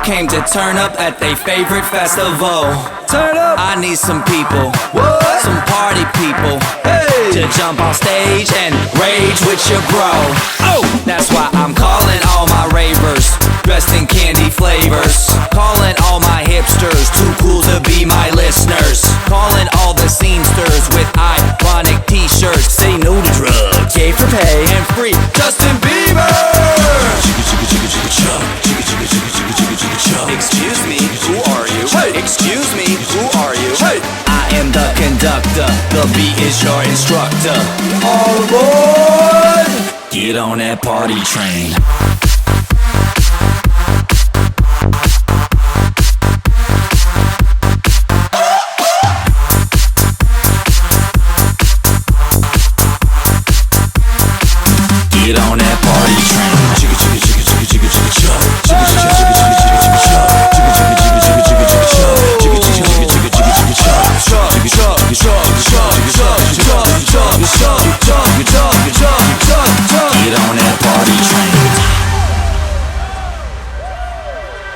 came to turn up at their favorite festival. Turn up. I need some people, What? some party people, Hey. to jump on stage and rage with your bro. Oh, that's why I'm calling all my ravers, dressed in candy flavors. Calling all my hipsters, too cool to be my listeners. Calling all the seamsters with ironic t-shirts. Say no to drugs, gay for pay, and free Justin Bieber. Excuse me, who are you? Hey. Excuse me, who are you? Hey. I am the conductor, the beat is your instructor. All aboard. Get on that party train.